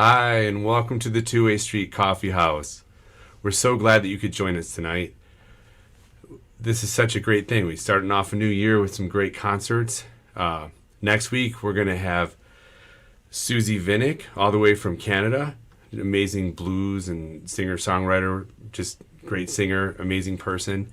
Hi, and welcome to the Two-Way Street Coffee House. We're so glad that you could join us tonight. This is such a great thing. We're starting off a new year with some great concerts. Next week, we're going to have Susie Vinnick, all the way from Canada. An amazing blues and singer-songwriter, just great singer, amazing person.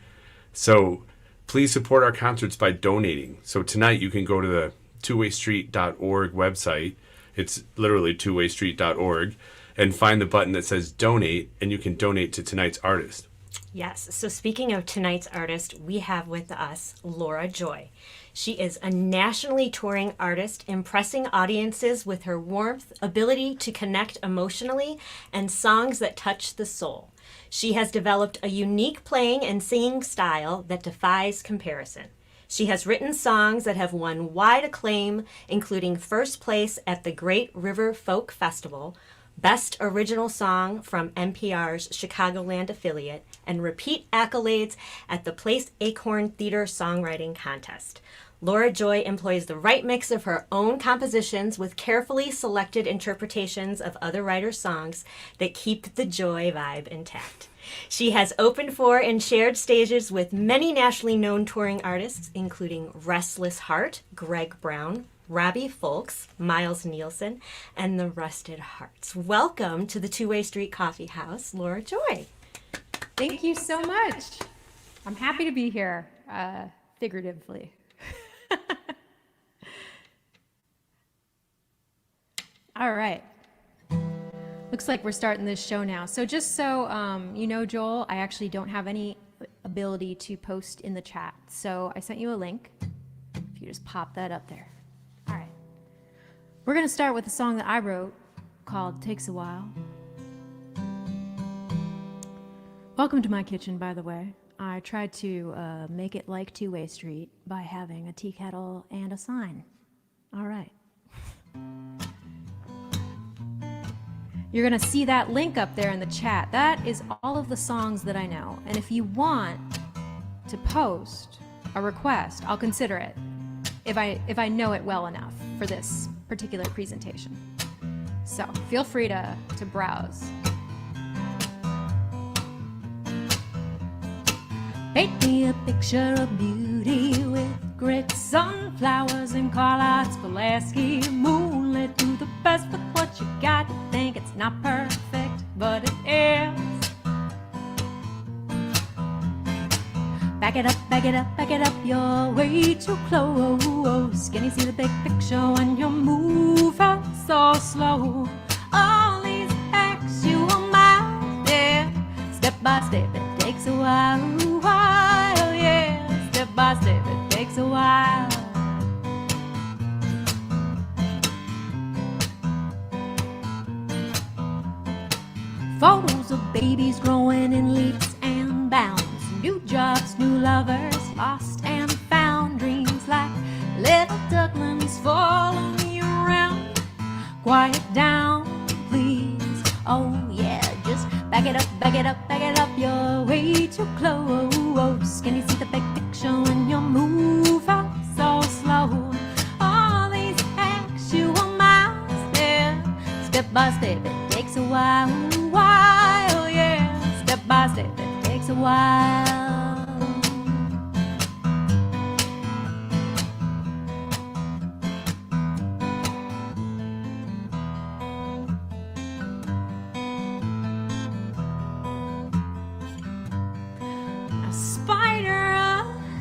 So please support our concerts by donating. So tonight you can go to the twowaystreet.org website. It's literally twowaystreet.org, and find the button that says donate, and you can donate to tonight's artist. Yes, so speaking of tonight's artist, we have with us Laura Joy. She is a nationally touring artist, impressing audiences with her warmth, ability to connect emotionally, and songs that touch the soul. She has developed a unique playing and singing style that defies comparison. She has written songs that have won wide acclaim, including first place at the Great River Folk Festival, Best Original Song from NPR's Chicagoland affiliate, and repeat accolades at the Place Acorn Theater Songwriting Contest. Laura Joy employs the right mix of her own compositions with carefully selected interpretations of other writers' songs that keep the joy vibe intact. She has opened for and shared stages with many nationally known touring artists, including Restless Heart, Greg Brown, Robbie Fulks, Miles Nielsen, and the Rusted Hearts. Welcome to the Two-Way Street Coffee House, Laura Joy. Thank you so much. I'm happy to be here, figuratively. All right. Looks like we're starting this show now. So just so you know, Joel, I actually don't have any ability to post in the chat. So I sent you a link. If you just pop that up there. All right. We're going to start with a song that I wrote called Takes a While. Welcome to my kitchen, by the way. I tried to make it like Two-Way Street by having a tea kettle and a sign. All right. You're going to see that link up there in the chat. That is all of the songs that I know. And if you want to post a request, I'll consider it if I know it well enough for this particular presentation. So feel free to browse. Paint me a picture of beauty with great sunflowers and Carlots Pulaski. Moonlit, do the best with what you got. You think it's not perfect, but it is. Back it up, back it up, back it up. You're way too close. Can you see the big picture when you move out so slow? All these actual miles, yeah. Step by step, it takes a while, yeah. Step by step, it takes a while. Photos of babies growing in leaps and bounds. New jobs, new lovers, lost and found. Dreams like little ducklings following me around. Quiet down, please. Oh yeah, just back it up, back it up, back it up. You're way too close. Can you see the big picture when you move out so slow? All these actual miles, yeah. Step by step, it takes a while, yeah. Step by step, it takes a while.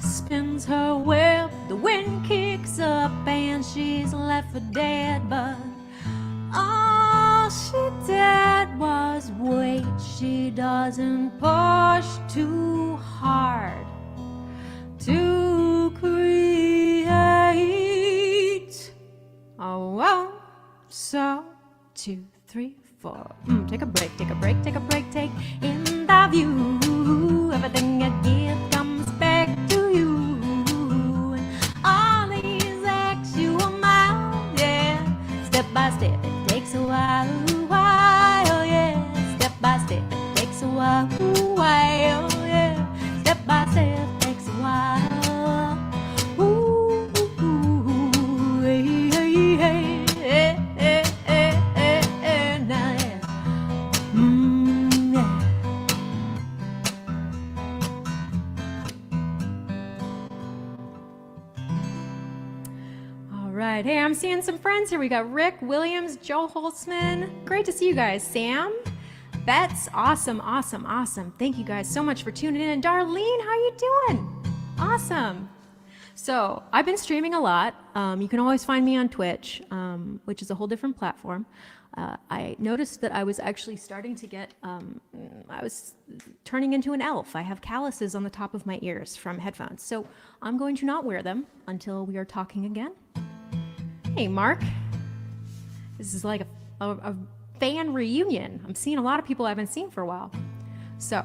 Spins her web, the wind kicks up and she's left for dead, but all she did was wait. She doesn't push too hard to create. Oh, well, so 2, 3, 4. Take a break, take a break, take a break, take in the view. Everything you give comes back to you. All these actual miles, yeah. Step by step, it takes a while, yeah. Step by step, it takes a while, yeah. Step by step, takes a while. Ooh, hey, hey, hey, hey, hey, hey, hey, hey, now. right. Hey, I'm seeing some friends here. We got Rick Williams, Joe Holtzman. Great to see you guys. Sam, Betts, awesome. Thank you guys so much for tuning in. And Darlene, how you doing? Awesome. So I've been streaming a lot. You can always find me on Twitch, which is a whole different platform. I noticed that I was actually starting to get, I was turning into an elf. I have calluses on the top of my ears from headphones. So I'm going to not wear them until we are talking again. Hey, Mark. This is like a fan reunion. I'm seeing a lot of people I haven't seen for a while. So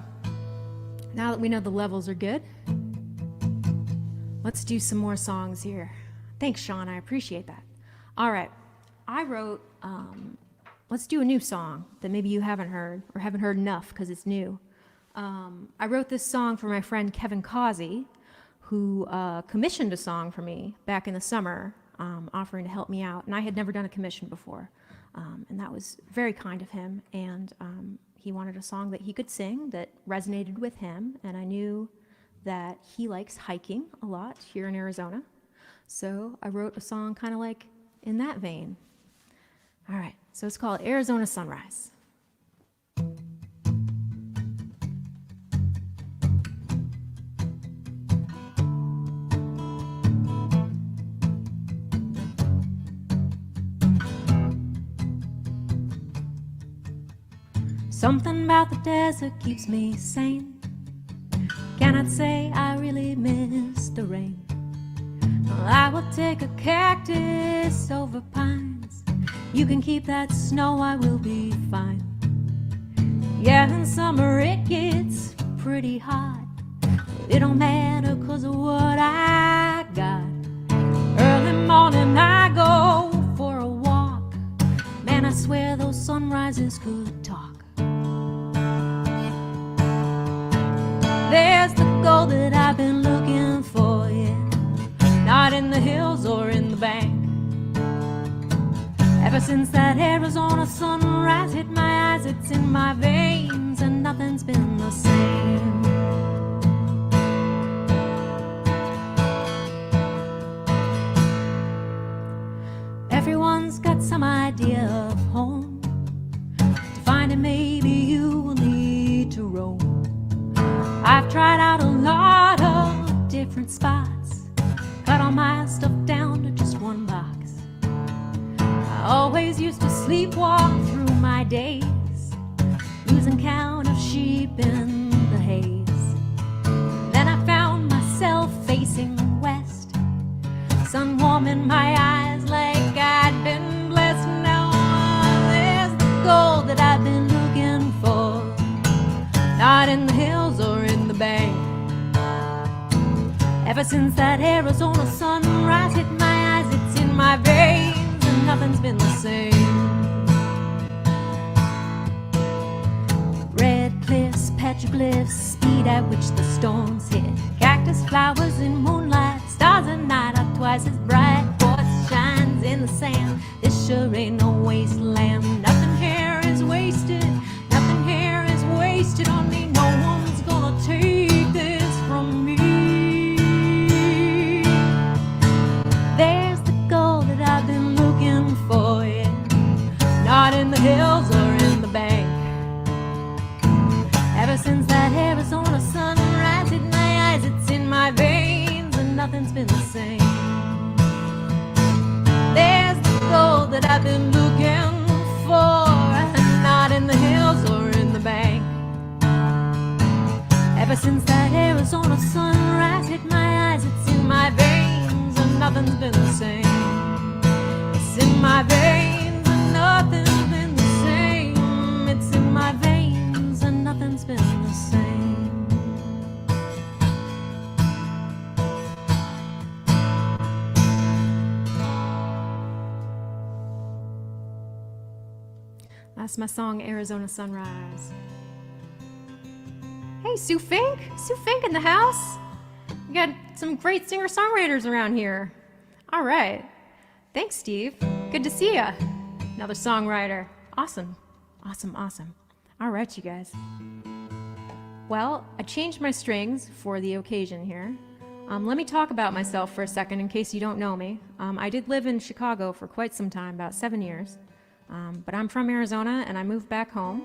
now that we know the levels are good, let's do some more songs here. Thanks, Sean. I appreciate that. All right. I wrote, let's do a new song that maybe you haven't heard or haven't heard enough because it's new. I wrote this song for my friend Kevin Causey, who commissioned a song for me back in the summer, offering to help me out. And I had never done a commission before. And that was very kind of him. And he wanted a song that he could sing that resonated with him. And I knew that he likes hiking a lot here in Arizona. So I wrote a song kind of like in that vein. All right, so it's called Arizona Sunrise. Something about the desert keeps me sane. Cannot say I really miss the rain. Well, I will take a cactus over pines. You can keep that snow, I will be fine. Yeah, in summer it gets pretty hot. It don't matter 'cause of what I got. Early morning I go for a walk. Man, I swear those sunrises could talk. There's the gold that I've been looking for, yeah. Not in the hills or in the bank. Ever since that Arizona sunrise hit my eyes, it's in my veins, and nothing's been the same. Everyone's got some idea of home. To find it, maybe you will need to roam. I've tried out a lot of different spots, cut all my stuff down to just one box. I always used to sleepwalk through my days, losing count of sheep in the haze. Then I found myself facing west, sun warming my eyes like I'd been blessed. Now there's the gold that I've been looking for, not in the hills or in the bank. Ever since that Arizona sunrise hit my eyes, it's in my veins, and nothing's been the same. Red cliffs, petroglyphs, speed at which the storms hit. Cactus flowers in moonlight, stars at night are twice as bright. Quartz shines in the sand, this sure ain't no wasteland. Nothing here is wasted, nothing here is wasted on me. No one's gonna take this from me. There's the gold that I've been looking for, yeah. Not in the hills or in the bank. Ever since that Arizona sunrise hit my eyes, it's in my veins, and nothing's been the same. There's the gold that I've been looking for, not in the hills or in the bank. Ever since that Arizona sunrise hit my eyes, it's in my veins, and nothing's been the same. It's in my veins, and nothing's been the same. It's in my veins, and nothing's been the same. That's my song, Arizona Sunrise. Hey, Sue Fink! Sue Fink in the house! We got some great singer-songwriters around here. All right. Thanks, Steve. Good to see ya. Another songwriter. Awesome. Awesome. All right, you guys. Well, I changed my strings for the occasion here. Let me talk about myself for a second in case you don't know me. I did live in Chicago for quite some time, about 7 years. But I'm from Arizona and I moved back home.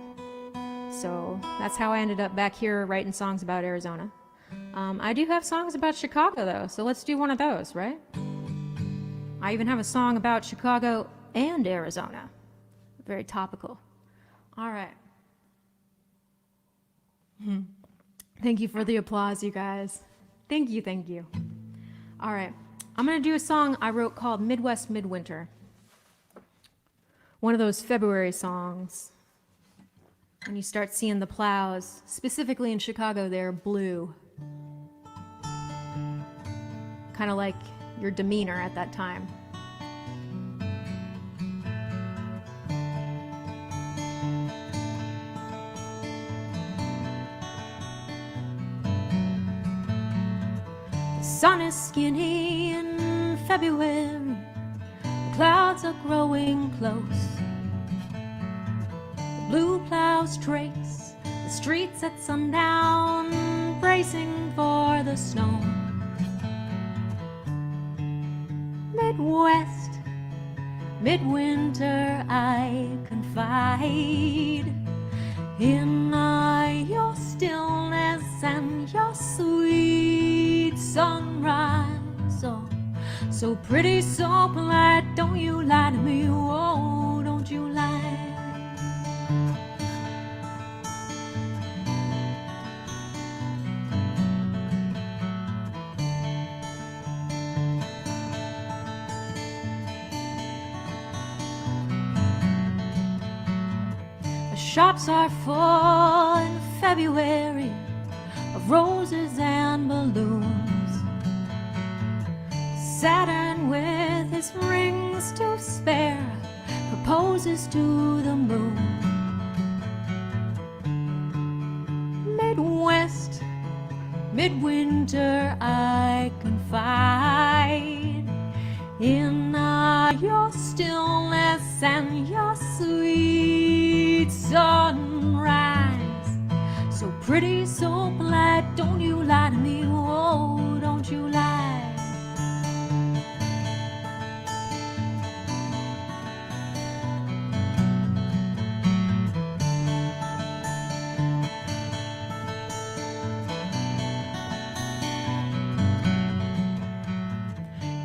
So that's how I ended up back here writing songs about Arizona. I do have songs about Chicago though, so let's do one of those, right? I even have a song about Chicago and Arizona. Very topical. All right. Thank you for the applause, you guys. Thank you, thank you. All right. I'm going to do a song I wrote called Midwinter. One of those February songs. When you start seeing the plows, specifically in Chicago, they're blue. Kind of like your demeanor at that time. The sun is skinny in February. The clouds are growing close. The blue plows trace the streets at sundown, bracing for the snow. Midwinter, I confide in your stillness and your sweet sunrise. Oh, so pretty, so polite, don't you lie to me, oh, don't you lie. Shops are full in February of roses and balloons. Saturn with his rings to spare proposes to the moon. Midwinter, I confide in your stillness and your sweet sunrise. So pretty, so polite, don't you lie to me, oh, don't you lie.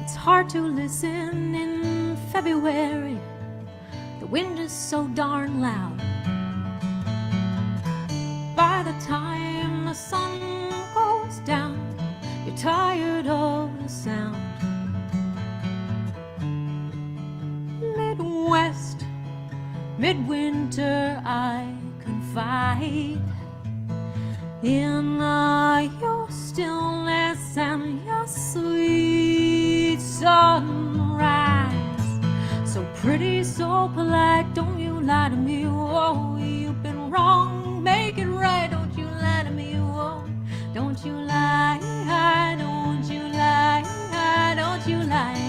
It's hard to listen in February. The wind is so darn loud. By the time the sun goes down, you're tired of the sound. Midwinter, I confide in your stillness and your sweet sunrise. So pretty, so polite, don't you lie to me, oh, you've been wrong, make it right, don't you lie to me, oh, don't you lie, don't you lie, don't you lie.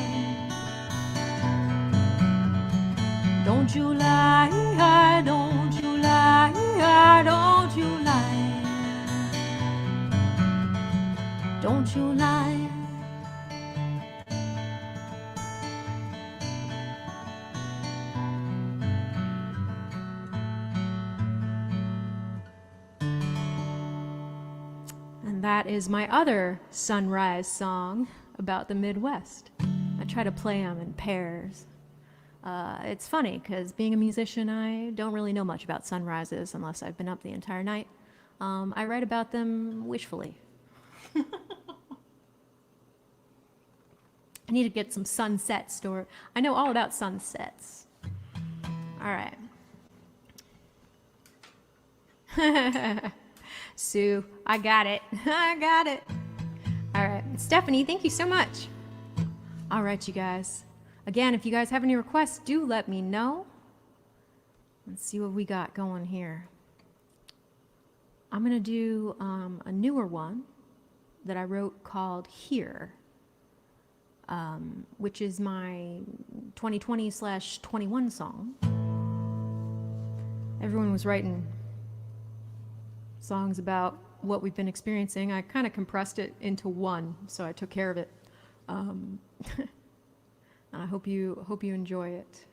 Don't you lie, don't you lie, don't you lie. Don't you lie. And that is my other sunrise song about the Midwest. I try to play them in pairs. It's funny because being a musician, I don't really know much about sunrises unless I've been up the entire night. I write about them wishfully. I need to get some sunsets I know all about sunsets. All right. Sue, I got it. I got it. All right. Stephanie, thank you so much. All right, you guys. Again, if you guys have any requests, do let me know. Let's see what we got going here. I'm going to do a newer one that I wrote called Here, which is my 2020/21 song. Everyone was writing songs about what we've been experiencing. I kind of compressed it into one, so I took care of it. I hope you enjoy it.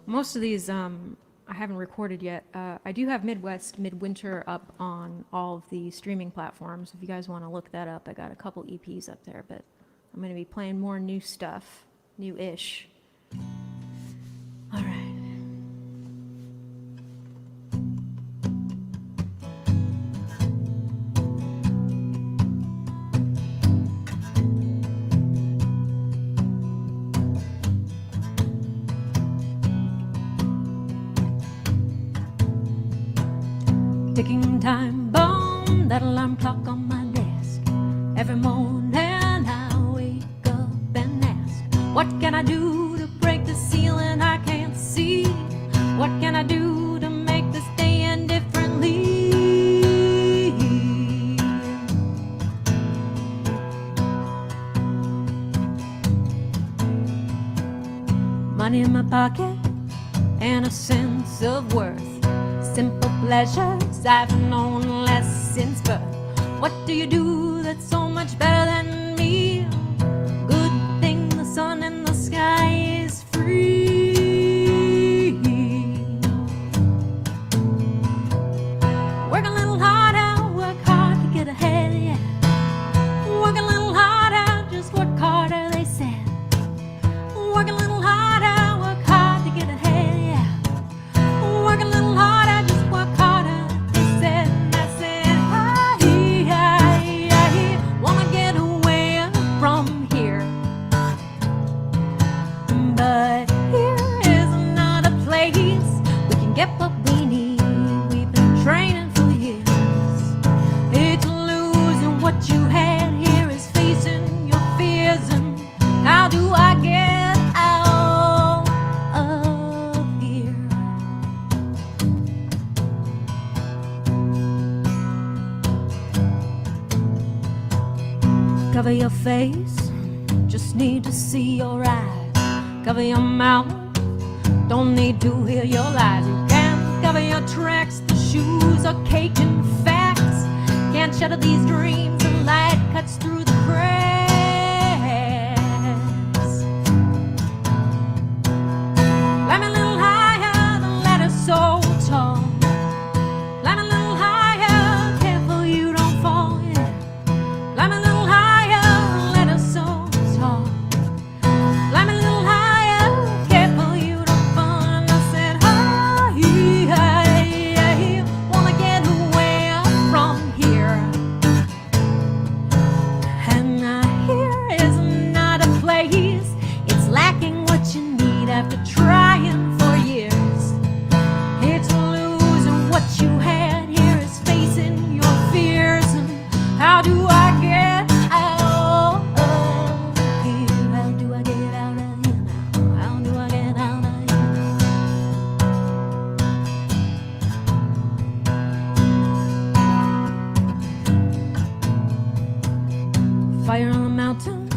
Most of these I haven't recorded yet. I do have Midwinter up on all of the streaming platforms. If you guys want to look that up, I got a couple EPs up there, but I'm going to be playing more new stuff, new-ish. All right. Ticking time bomb, that alarm clock on my desk. Every morning I wake up and ask, what can I do to break the ceiling I can't see? What can I do to make this day end differently? Money in my pocket and a sense of worth. Simple pleasures I've known less since birth. What do you do that's so much better than me? Good thing the sun in the sky is free. Work a little harder, work hard to get ahead, yeah. Work a little harder, just work harder, they said. Work a little harder, work hard to get ahead, yeah. Work a little harder. Get what we need, we've been training for years. It's losing what you had, here is facing your fears. And how do I get out of here? Cover your face, just need to see your eyes. Cover your mouth, don't need to hear your lies. You can't cover your tracks, the shoes are caked in facts. Can't shatter these dreams, the light cuts through the cracks. Climb a little higher, the ladder's so tall. Climb a little higher, careful you don't fall, yeah. Climb a little higher, the ladder's so tall. Climb a little higher, careful you don't. After trying for years, it's losing what you had, here is facing your fears. And how do I get out of here? How do I get out of here now? How do I get out of here? Fire on the mountain,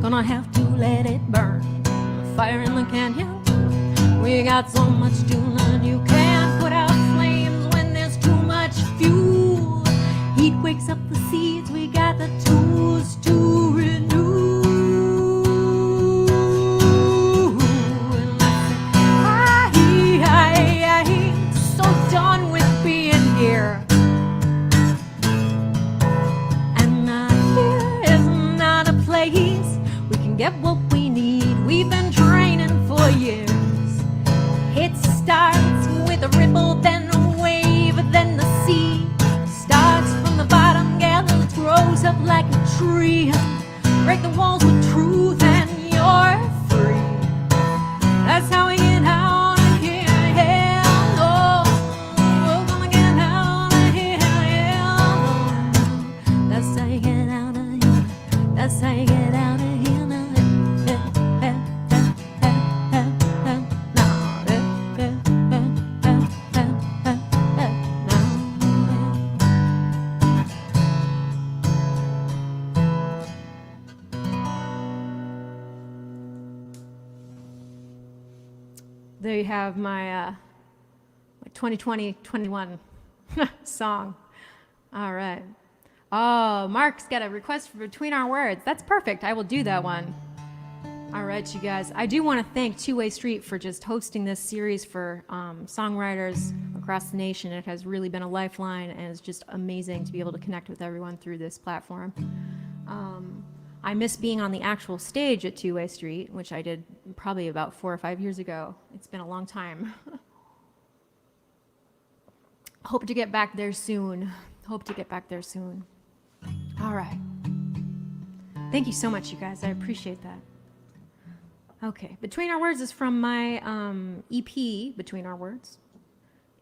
gonna have to let it burn. Fire in the canyon, we got so much to learn. You can't put out flames when there's too much fuel. Heat wakes up the seeds, we got the tools to renew. And I said, so done with being here. And here is not a place we can get what we need. We've been training for years. It starts with a ripple, then a wave, then the sea. Starts from the bottom, gathers, grows up like a tree. Break the walls with truth and you're free. That's how we get out of here, yeah, no. We're gonna get out of here, yeah, no. That's how you get out of here. That's how you get out of here now. There you have my 2020-21 Song. All right. Oh, Mark's got a request for Between Our Words. That's perfect. I will do that one. All right, you guys. I do want to thank Two Way Street for just hosting this series for songwriters across the nation. It has really been a lifeline, and it's just amazing to be able to connect with everyone through this platform. I miss being on the actual stage at Two Way Street, which I did probably about 4 or 5 years ago. It's been a long time. Hope to get back there soon. All right. Thank you so much, you guys. I appreciate that. Okay. Between Our Words is from my EP, Between Our Words.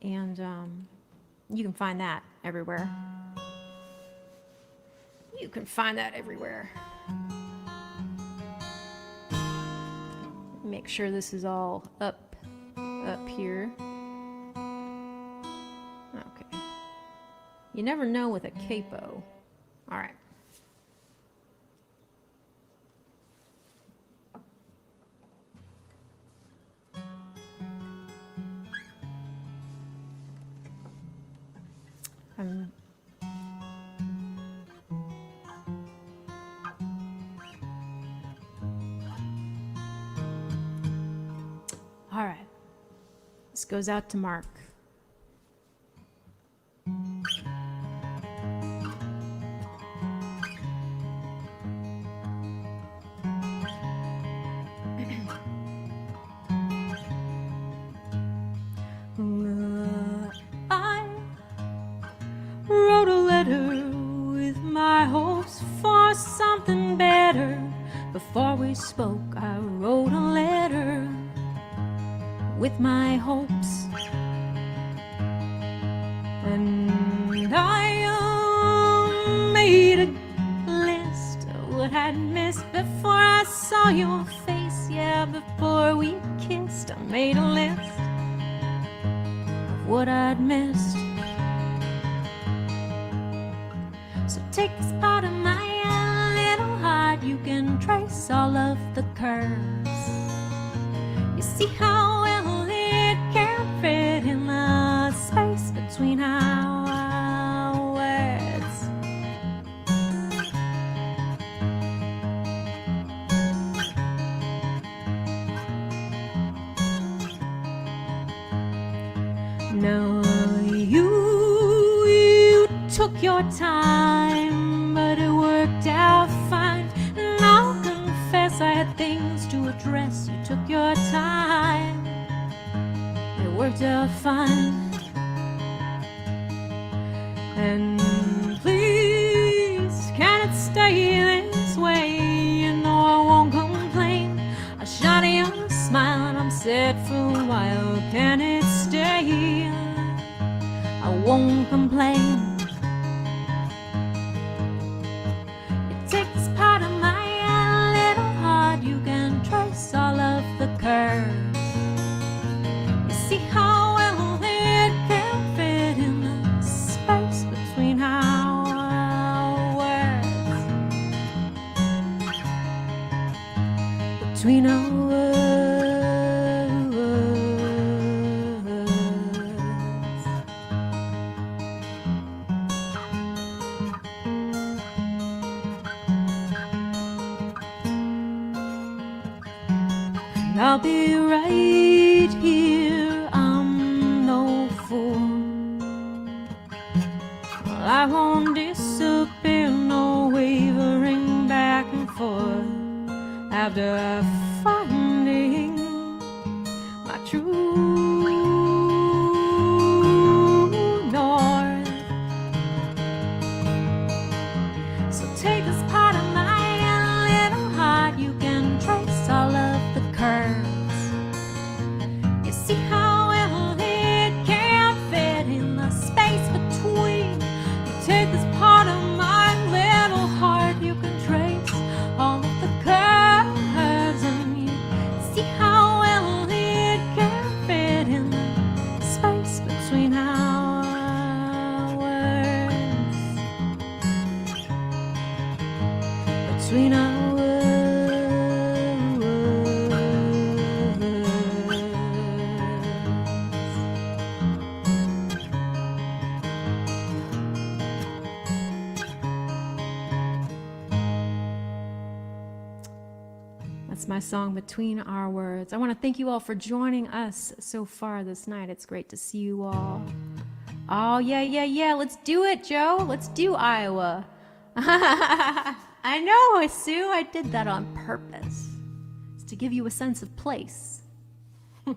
And you can find that everywhere. Make sure this is all up here. Okay. You never know with a capo. All right. All right. This goes out to Mark. I wrote a letter with my hopes for something better. Before we spoke, I wrote a letter with my hopes, and I made a list of what I'd missed before I saw your face. Yeah, before we kissed, I made a list of what I'd missed. So take this part of my little heart, you can trace all of the curves. You see how well it can fit in the space between our words. Now you took your time, but it worked out fine. And I'll confess I had things to address. You took your time, it worked out fine. And please, can it stay this way? You know I won't complain. I shot your smile and I'm sad for a while. Can it stay? I won't complain. You take this part of my little heart, you can trace all of the curves. You see how well it can fit in the space between our words. Between our words. And I'll be right here, I'm no fool. Well, I won't disappear, no wavering back and forth. After finding my true north. So take this part of my little heart, you can trace all of the curves. You see how well it can fit in the space between. You take this part of my little heart, you can trace all of the curves, and you see how well it can fit in the space between our words. Between our words. That's my song, Between Our Words. I want to thank you all for joining us so far this night. It's great to see you all. Oh, yeah. Let's do it, Joe. Let's do Iowa. I know, Sue. I did that on purpose. It's to give you a sense of place. All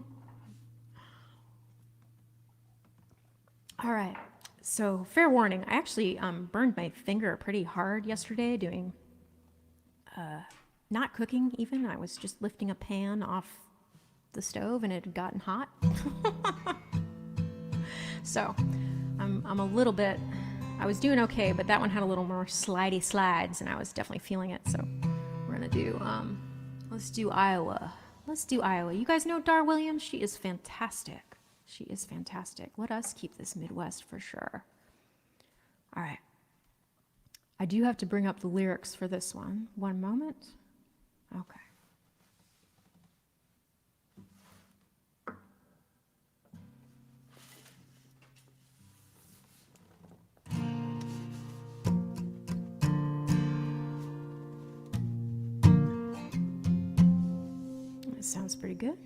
right. So, fair warning. I actually burned my finger pretty hard yesterday doing... not cooking even. I was just lifting a pan off the stove and it had gotten hot. So I'm a little bit, I was doing okay, but that one had a little more slidey slides and I was definitely feeling it. So we're gonna do, let's do Iowa. Let's do Iowa. You guys know Dar Williams? She is fantastic. She is fantastic. Let us keep this Midwest for sure. All right. I do have to bring up the lyrics for this one. One moment. Okay. That sounds pretty good.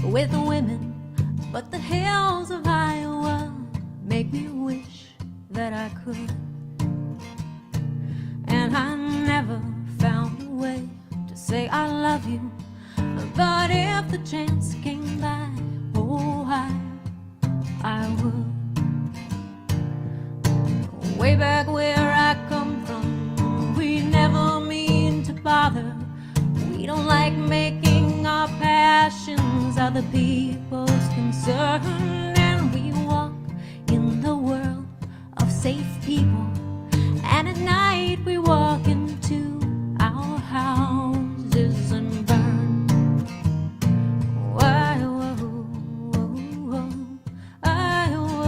With the women, but the hills of Iowa make me wish that I could. And I never found a way to say I love you, but if the chance came by, oh, I would. Way back where I come from, we never mean to bother. We don't like making our passions other people's concern, and we walk in the world of safe people, and at night we walk into our houses and burn. Iowa, Iowa,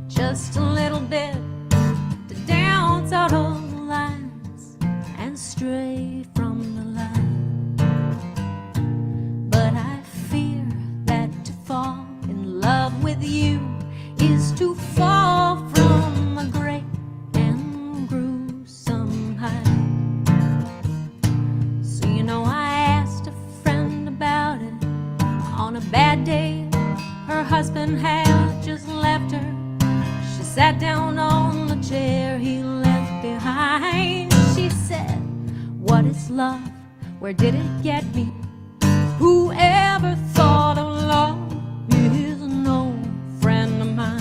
just a little bit to dance out of the lines and stray from the line. But I fear that to fall in love with you is to fall from a great and gruesome height. So you know I asked a friend about it on a bad day. Her husband had just left her. She sat down on the chair he left behind. She said, what is love? Where did it get me? Whoever thought of love is no friend of mine.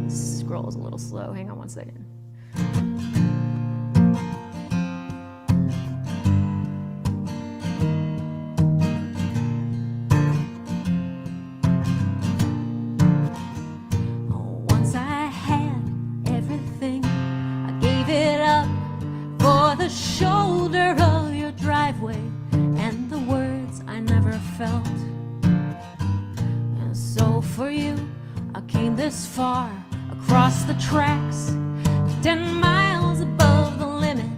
Scroll is a little slow. Hang on one second. Once I had everything, I gave it up for the shoulder of your driveway and the words I never felt. And so for you, I came this far across the tracks, 10 miles above the limit,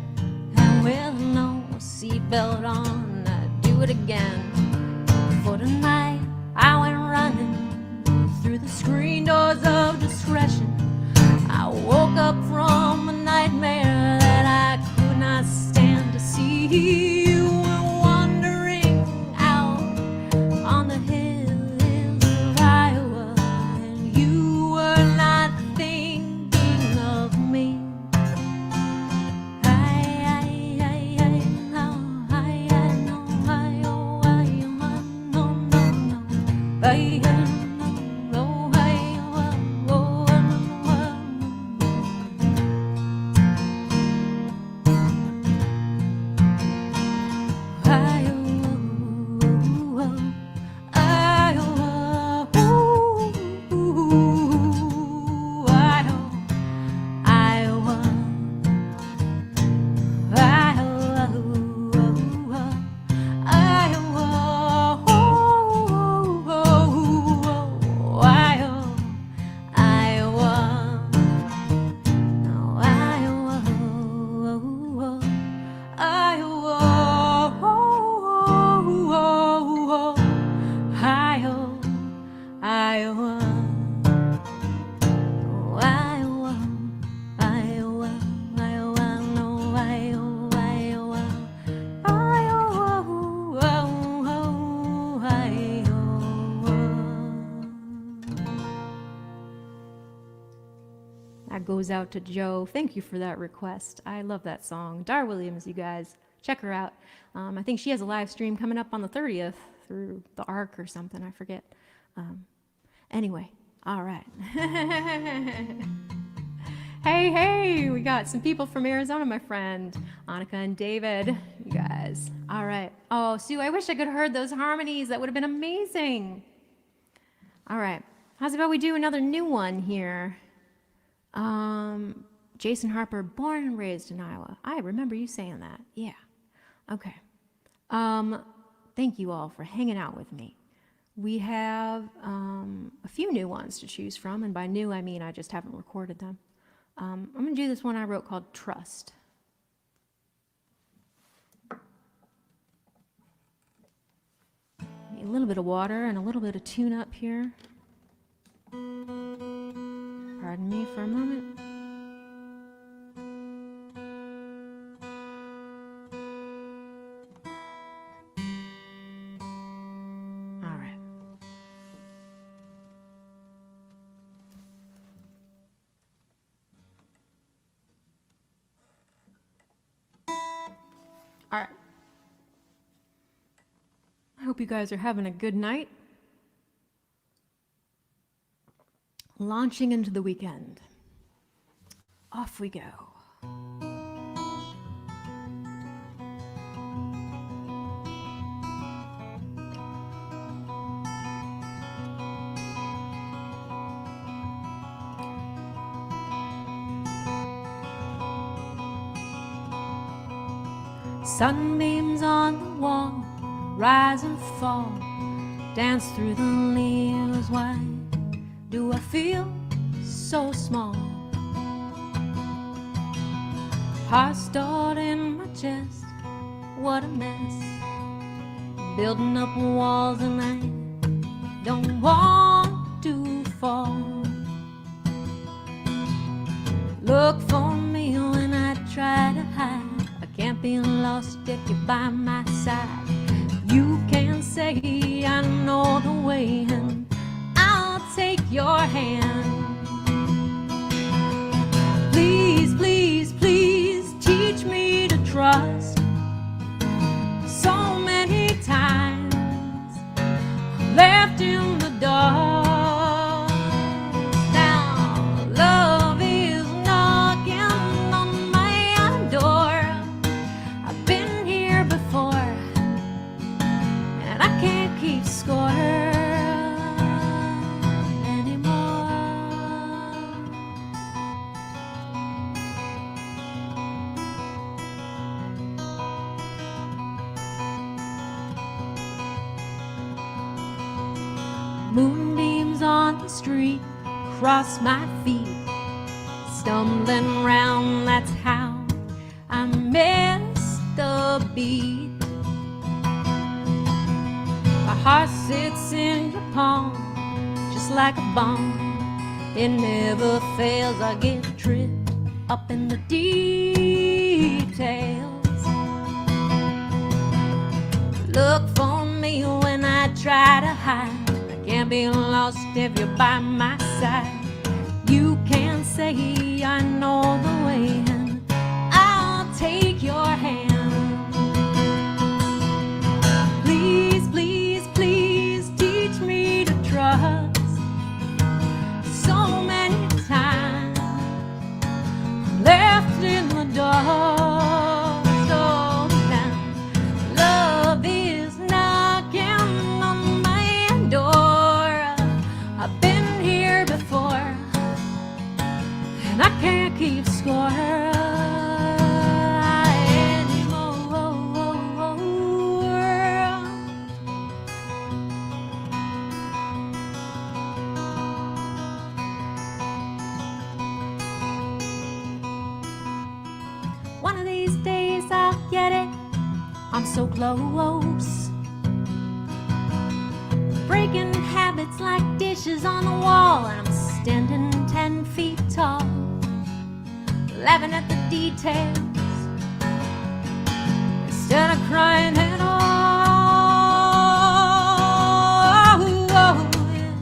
and with no seatbelt on, I'd do it again. For tonight, I went running through the screen doors of discretion. I woke up from a nightmare that I could not stand to see. You were wandering out on the hills of Iowa, and you were not That goes out to Joe. Thank you for that request. I love that song. Dar Williams, you guys, check her out. I think she has a live stream coming up on the 30th through the Arc or something. I forget. Anyway, all right. Hey, we got some people from Arizona, my friend. Annika and David, you guys. All right. Oh, Sue, I wish I could have heard those harmonies. That would have been amazing. All right. How's about we do another new one here? Jason Harper, born and raised in Iowa. I remember you saying that. Yeah. Okay. Thank you all for hanging out with me. We have a few new ones to choose from, and by new I mean I just haven't recorded them. I'm going to do this one I wrote called Trust. Need a little bit of water and a little bit of tune up here. Pardon me for a moment. All right. All right. I hope you guys are having a good night. Launching into the weekend. Off we go. Sunbeams on the wall, rise and fall, dance through the leaves. Why do I feel so small? Heart stalled in my chest, what a mess. Building up walls and I don't want to fall. Look for me when I try to hide. I can't be lost if you're by my side. You can say I know the way and I'll take your hand. Please, please, please teach me to trust. So many times I'm left in the dark. Now love is knocking on my door. I've been here before and I can't keep score anymore. Moonbeams on the street cross my feet, stumbling round, that's how I miss the beat. My heart sits in your palm, just like a bomb. It never fails, I get tripped up in the details. Look for me when I try to hide. I can't be lost if you're by my side. You can say I know the way and I'll take your hand. Please, please, please teach me to trust. So many times I'm left in the dark. So now love is knocking on my door. I've been here before and I can't keep score anymore. One of these days I'll get it, I'm so close. Breaking habits like dishes on the wall, and I'm standing 10 feet tall, laughing at the details instead of crying at all. Yeah.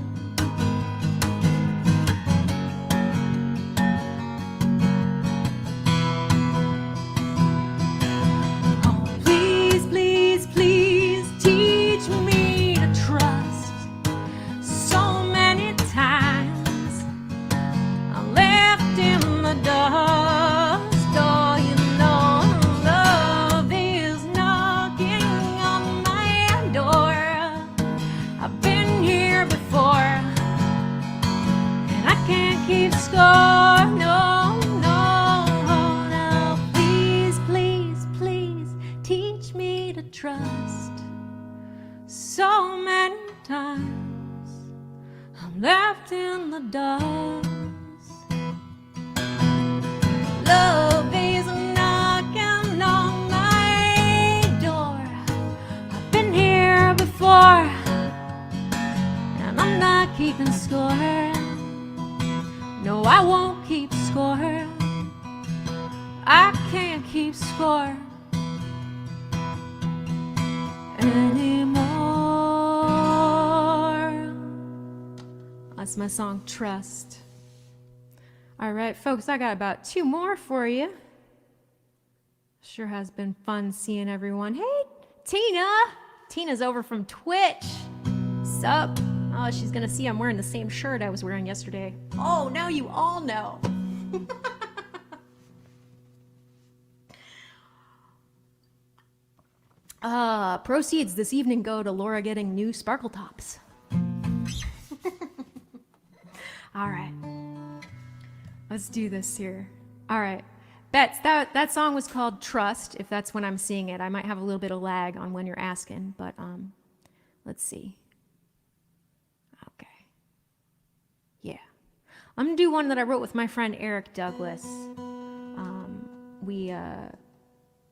I've been here before, and I can't keep score. No, no, no. Please, please, please teach me to trust. So many times I'm left in the dust. Love is knocking on my door. I've been here before, and I'm not keeping score. No, I won't keep score. I can't keep score anymore. That's my song, Trust. All right, folks, I got about 2 more for you. Sure has been fun seeing everyone. Hey, Tina. Tina's over from Twitch. Sup? Oh, she's gonna see I'm wearing the same shirt I was wearing yesterday. Oh, now you all know. Proceeds this evening go to Laura getting new sparkle tops. All right. Let's do this here. All right. Bets, that song was called Trust, if that's when I'm seeing it. I might have a little bit of lag on when you're asking, but let's see. Okay. Yeah. I'm going to do one that I wrote with my friend Eric Douglas. We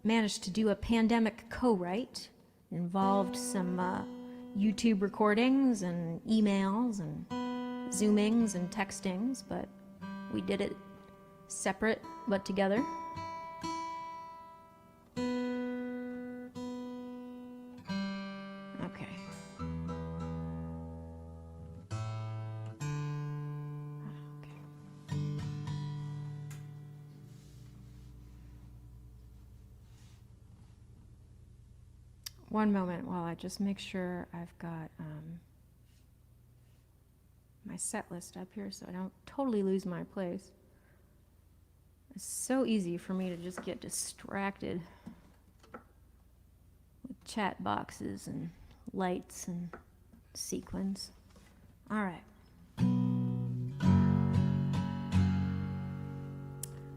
managed to do a pandemic co-write. It involved some YouTube recordings and emails and Zoomings and textings, but we did it separate but together. Okay. One moment while I just make sure I've got my set list up here so I don't totally lose my place. It's so easy for me to just get distracted with chat boxes and lights and sequins. All right.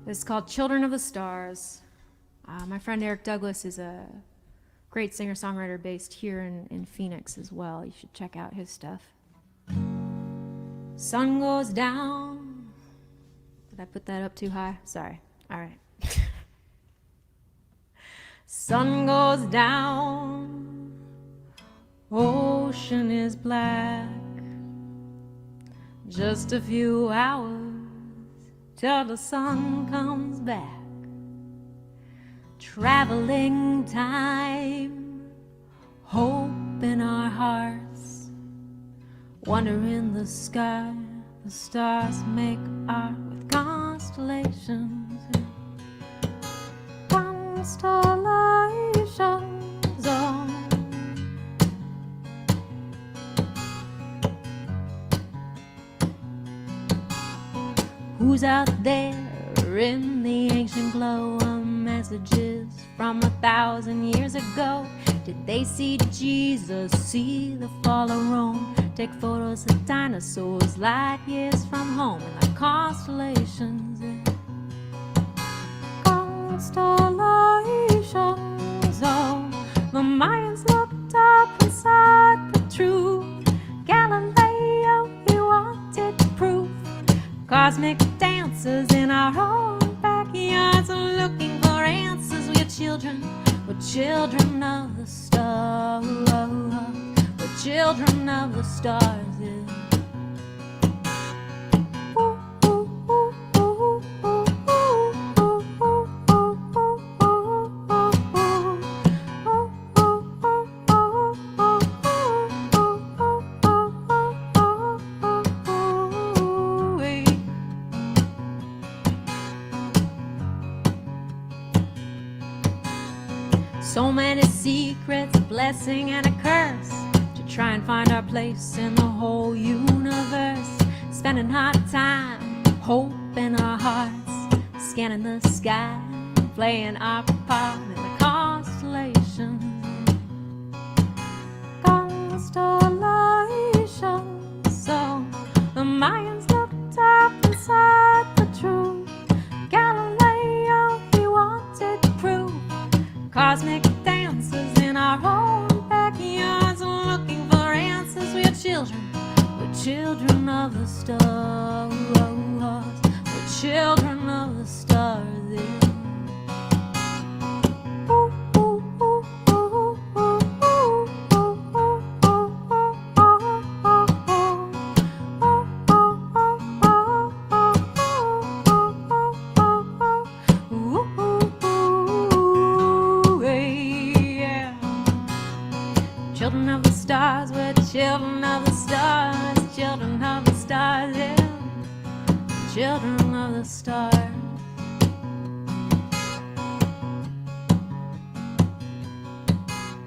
This is called Children of the Stars. My friend Eric Douglas is a great singer-songwriter based here in Phoenix as well. You should check out his stuff. Sun goes down. Did I put that up too high? Sorry. All right. Sun goes down. Ocean is black. Just a few hours till the sun comes back. Traveling time, hope in our hearts. Wonder in the sky, the stars make art with constellations. Constellations, oh. Who's out there in the ancient glow? Messages from 1,000 years ago. Did they see Jesus, see the fall of Rome? Take photos of dinosaurs light years from home, and the constellations, constellations, oh. The Mayans looked up and saw the truth. Galileo, he wanted proof. Cosmic dancers in our own backyards are looking for answers. We're children of the stars. We're children of the stars, yeah. So many secrets, a blessing and a curse, to try and find our place in the whole universe. Spending our time, hope in our hearts, scanning the sky, playing our part in the constellations. Constellations. we're children of the stars, we're children of the stars. Children of the stars, we're children of the stars, children of the stars, yeah. Children of the stars.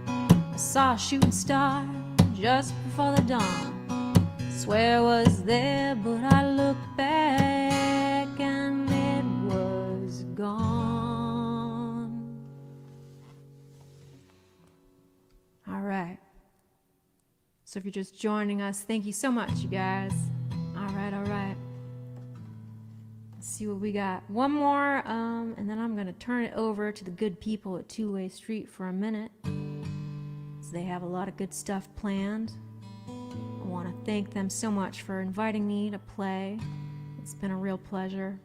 I saw a shooting star just before the dawn. Swear I was there, but I looked back and it was gone. All right. So if you're just joining us, thank you so much, you guys. All right, all right. Let's see what we got. One more, and then I'm going to turn it over to the good people at Two-Way Street for a minute. So they have a lot of good stuff planned. I want to thank them so much for inviting me to play. It's been a real pleasure.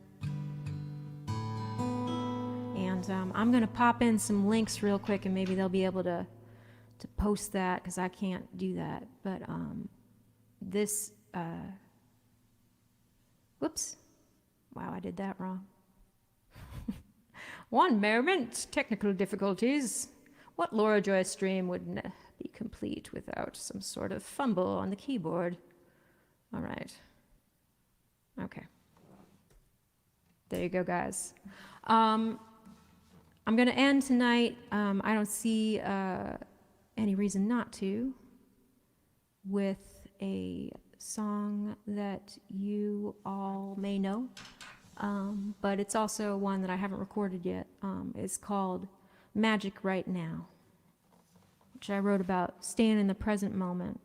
And I'm going to pop in some links real quick, and maybe they'll be able to post that, because I can't do that. But this, whoops, wow, I did that wrong. One moment, technical difficulties. What Laura Joy stream would be complete without some sort of fumble on the keyboard? All right. Okay. There you go, guys. I'm going to end tonight. I don't see any reason not to, with a song that you all may know, but it's also one that I haven't recorded yet. It's called Magic Right Now, which I wrote about staying in the present moment.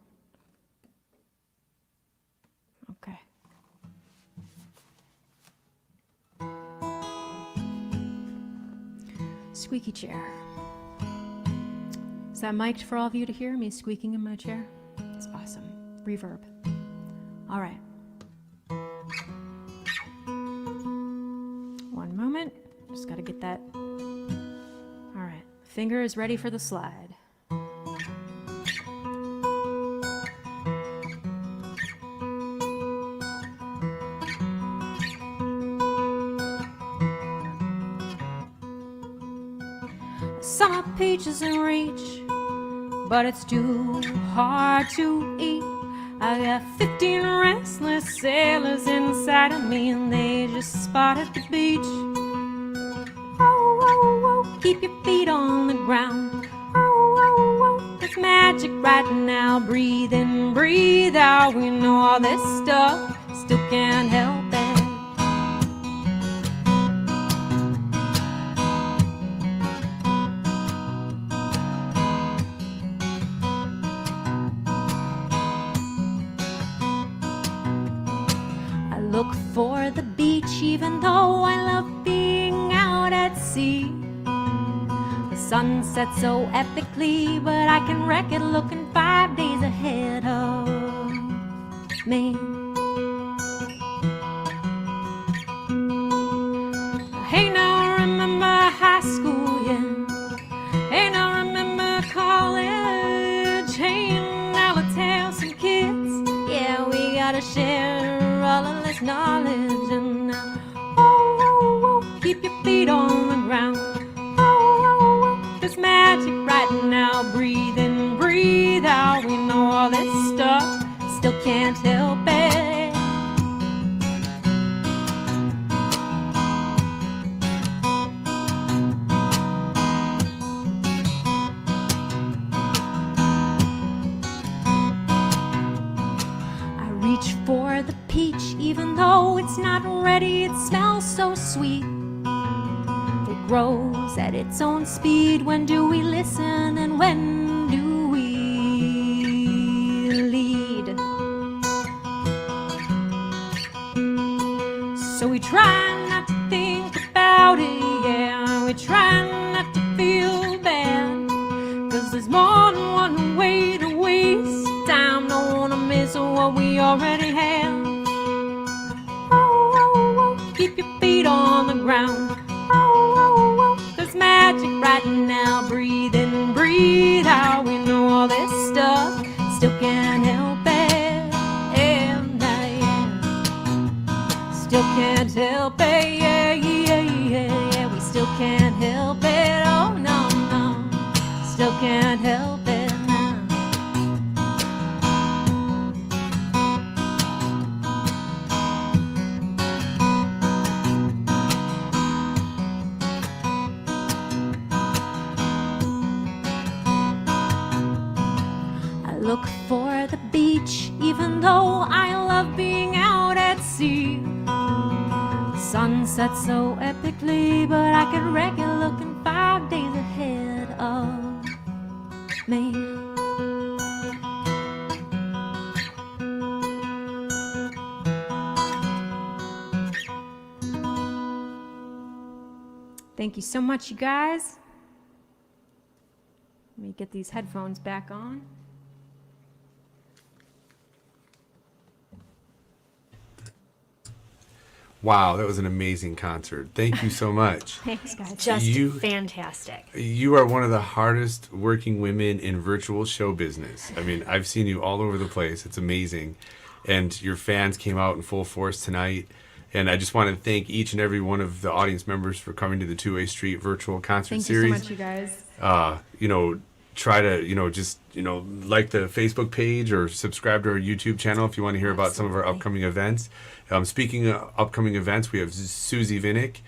Okay. Squeaky chair. Is that mic'd for all of you to hear me squeaking in my chair? It's awesome. Reverb. All right. One moment. Just got to get that. All right. Finger is ready for the slide. Summer peaches in reach, but it's too hard to eat. I got 15 restless sailors inside of me, and they just spotted the beach. Oh, oh, oh, keep your feet on the ground. Oh, oh, oh, there's magic right now. Breathe in, breathe out. We know all this stuff, still can't help it. Look for the beach, even though I love being out at sea. The sun sets so epically, but I can wreck it looking 5 days ahead of me. Hey, now remember high school, yeah. Hey, now remember college. Hey, now let's have some kids. Yeah, we gotta share all of this knowledge. And now, oh, oh, oh, keep your feet on the ground. Oh, oh, oh, there's magic right now. Breathe in, breathe out. We know all this stuff, still can't help it. I reach for the peach, even though it's not ready. It smells so sweet. It grows at its own speed. When do we listen, and when do we lead? So we try not to think about it, yeah. We try not to feel bad, 'cause there's more than one way to waste time. Don't wanna miss what we already have. Oh, keep your feet on the ground. Oh, there's magic right now. Breathe in, breathe out. We know all this stuff still can't help it. And still can't help it. Yeah, yeah, yeah, yeah. We still can't help it. Oh, no, no. Still can't help it now. I look for the beach, even though I love being out at sea. The sun sets so epically, but I could wreck it looking 5 days ahead of me. Thank you so much, you guys. Let me get these headphones back on. Wow, that was an amazing concert. Thank you so much. Thanks, guys. Just fantastic. You are one of the hardest working women in virtual show business. I mean, I've seen you all over the place. It's amazing. And your fans came out in full force tonight. And I just want to thank each and every one of the audience members for coming to the 2A Street virtual concert series. Thank you so much, you guys. Try to, just like the Facebook page or subscribe to our YouTube channel if you want to hear about some of our upcoming events. Speaking of upcoming events, we have Susie Vinnick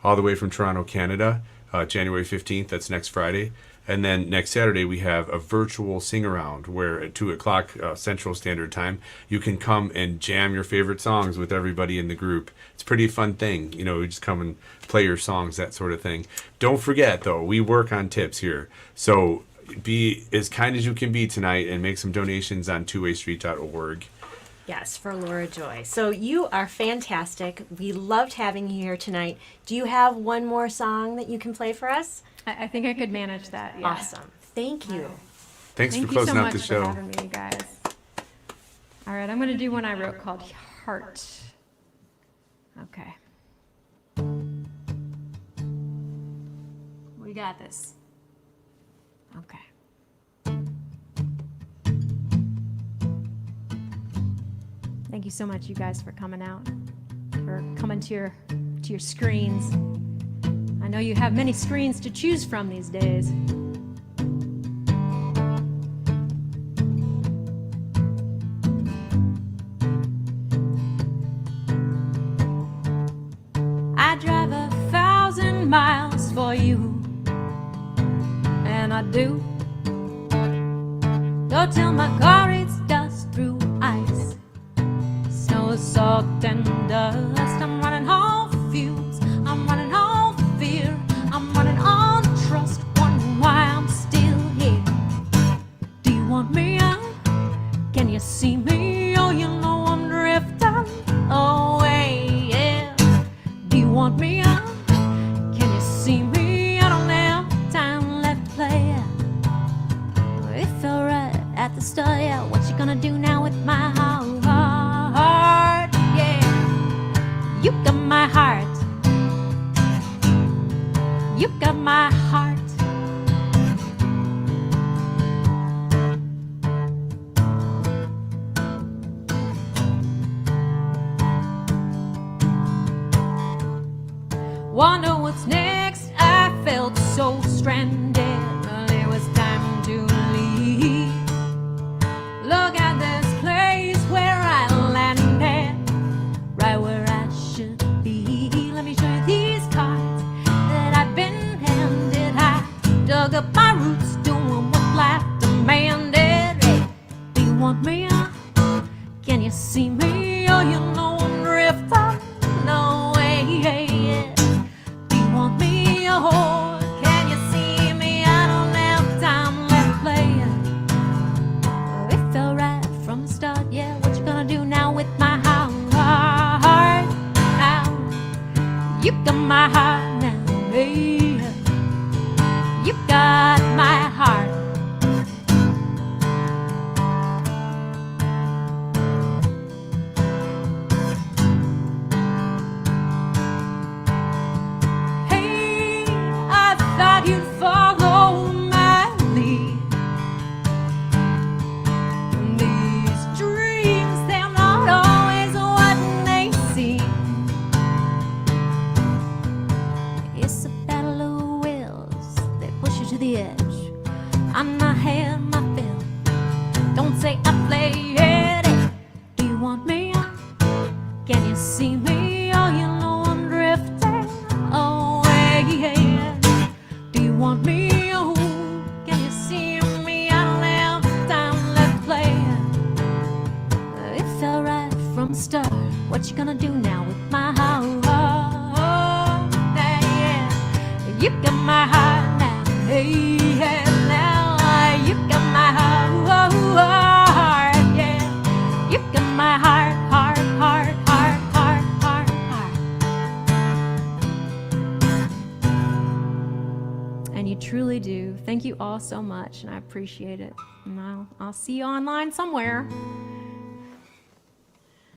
all the way from Toronto, Canada, January 15th. That's next Friday. And then next Saturday, we have a virtual sing-around where at 2 o'clock Central Standard Time, you can come and jam your favorite songs with everybody in the group. It's a pretty fun thing. You just come and play your songs, that sort of thing. Don't forget, though, we work on tips here. So be as kind as you can be tonight and make some donations on 2astreet.org. Yes, for Laura Joy. So you are fantastic. We loved having you here tonight. Do you have one more song that you can play for us? I think I could manage that. Yeah. Awesome. Thank you. Thanks for closing out the show. Thank you so much for having me, you guys. All right, I'm going to do one I wrote called Heart. Okay. We got this. Okay. Thank you so much, you guys, for coming out, for coming to your screens. I know you have many screens to choose from these days. I drive 1,000 miles for you, and I do. Go till my car eats dust through ice, snow, salt, and dust. I'm running on fumes, I'm running on fear, I'm running on trust, wondering why I'm still here. Do you want me out? Can you see me? Oh, you know I'm drifting away, yeah. Do you want me out? Can you see me? I don't have time left to play. It felt right at the start, yeah. What you gonna do now with my heart? Yeah, you got my heart. You got my heart. Wonder what's next. I felt so stranded. Well, it was time to leave. Look at this place where I landed, right where I should be. Let me show you these cards that I've been handed. I dug up my roots, doing what life demanded. Hey, do you want me? Can you see me? Oh, you know I'm drifting. No way. Yeah. Do you want me? Oh, can you see me? I don't have time left playing. It felt right from the start. Yeah, what you gonna do now with my heart? Now, you got my heart now. Hey, you got my heart. that you'd follow my lead. And these dreams, they're not always what they seem. It's a battle of wills that push you to the edge. I'm not had my fill. Don't say I play it. Do you want me? Can you see me? Oh, you know I'm drifting away. Do you want me? Oh, can you see me? I don't have time left to play. It fell right from the start. What you gonna do now with my heart? Oh, yeah. You got my heart now. Hey, yeah, now you got my heart. Yeah, you got my heart, heart, heart, heart, heart, heart, heart. And you truly do. Thank you all so much, and I appreciate it. And I'll see you online somewhere.